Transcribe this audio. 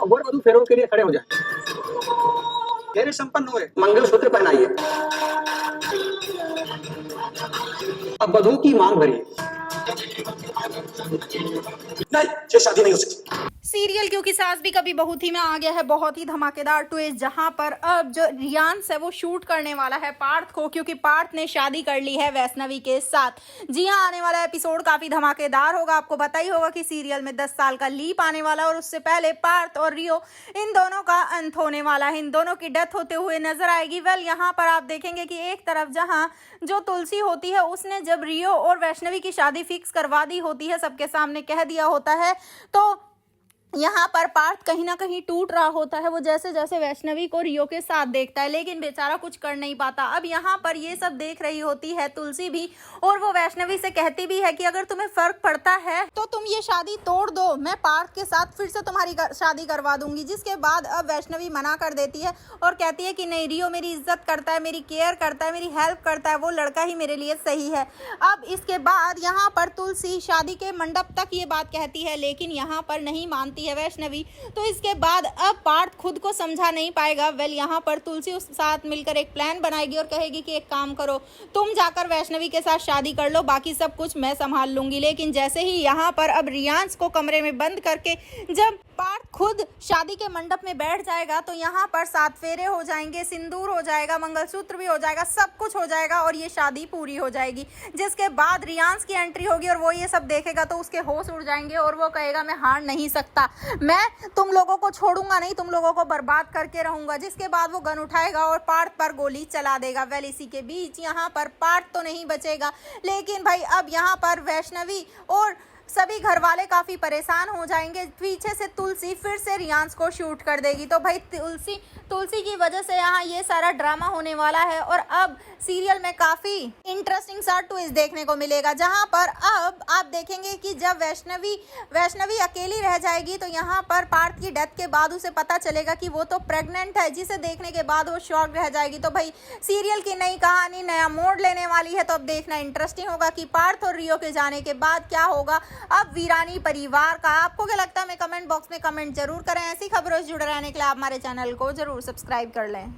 अब वर वधु फेरों के लिए खड़े हो जाए, फेरे संपन्न हुए, मंगलसूत्र पहनाइए। अब वधु की मांग भरिए। नहीं, ये शादी नहीं हो सकती। सीरियल क्योंकि सास भी कभी बहू थी में आ गया है बहुत ही धमाकेदार ट्विस्ट, जहां पर अब जो रियांश है वो शूट करने वाला है पार्थ को, क्योंकि पार्थ ने शादी कर ली है वैष्णवी के साथ। जी हां, आने वाला एपिसोड काफी धमाकेदार होगा। आपको पता ही होगा कि सीरियल में 10 साल का लीप आने वाला है और उससे पहले पार्थ और रियो इन दोनों का अंत होने वाला है, इन दोनों की डेथ होते हुए नजर आएगी। वेल, यहाँ पर आप देखेंगे कि एक तरफ जहां जो तुलसी होती है उसने जब रियो और वैष्णवी की शादी फिक्स करवा दी होती है, सबके सामने कह दिया होता है, तो यहाँ पर पार्थ कहीं ना कहीं टूट रहा होता है। वो जैसे जैसे वैष्णवी को रियो के साथ देखता है, लेकिन बेचारा कुछ कर नहीं पाता। अब यहाँ पर ये सब देख रही होती है तुलसी भी, और वो वैष्णवी से कहती भी है कि अगर तुम्हें फर्क पड़ता है तो तुम ये शादी तोड़ दो, मैं पार्थ के साथ फिर से तुम्हारी शादी करवा दूंगी। जिसके बाद अब वैष्णवी मना कर देती है और कहती है कि नहीं, रियो मेरी इज्जत करता है, मेरी केयर करता है, मेरी हेल्प करता है, वो लड़का ही मेरे लिए सही है। अब इसके बाद यहाँ पर तुलसी शादी के मंडप तक ये बात कहती है, लेकिन यहाँ पर नहीं मानती है वैष्णवी। तो इसके बाद अब पार्थ खुद को समझा नहीं पाएगा। वेल, यहाँ पर तुलसी उस साथ मिलकर एक प्लान बनाएगी और कहेगी कि एक काम करो, तुम जाकर वैष्णवी के साथ शादी कर लो, बाकी सब कुछ मैं संभाल लूंगी। लेकिन जैसे ही यहाँ पर अब रियांश को कमरे में बंद करके जब पार्थ खुद शादी के मंडप में बैठ जाएगा तो यहाँ पर 7 फेरे हो जाएंगे, सिंदूर हो जाएगा, मंगलसूत्र भी हो जाएगा, सब कुछ हो जाएगा और ये शादी पूरी हो जाएगी। जिसके बाद रियांश की एंट्री होगी और वो ये सब देखेगा तो उसके होश उड़ जाएंगे और वो कहेगा मैं हार नहीं सकता, मैं तुम लोगों को छोड़ूंगा नहीं, तुम लोगों को बर्बाद करके रहूंगा। जिसके बाद वो गन उठाएगा और पार्थ पर गोली चला देगा। वेल, इसी के बीच यहाँ पर पार्थ तो नहीं बचेगा, लेकिन भाई अब यहाँ पर वैष्णवी और सभी घर वाले काफी परेशान हो जाएंगे। पीछे से तुलसी फिर से रियांश को शूट कर देगी। तो भाई तुलसी की वजह से यहाँ ये सारा ड्रामा होने वाला है और अब सीरियल में काफी इंटरेस्टिंग सा ट्विस्ट देखने को मिलेगा, जहाँ पर अब आप देखेंगे कि जब वैष्णवी अकेली रह जाएगी तो यहाँ पर पार्थ की डेथ के बाद उसे पता चलेगा कि वो तो प्रेग्नेंट है, जिसे देखने के बाद वो शॉक रह जाएगी। तो भाई सीरियल की नई कहानी नया मोड़ लेने वाली है, तो अब देखना इंटरेस्टिंग होगा कि पार्थ और रियो के जाने के बाद क्या होगा अब वीरानी परिवार का। आपको क्या लगता है, हमें कमेंट बॉक्स में कमेंट जरूर करें। ऐसी खबरों से जुड़े रहने के लिए आप हमारे चैनल को जरूर सब्सक्राइब कर लें।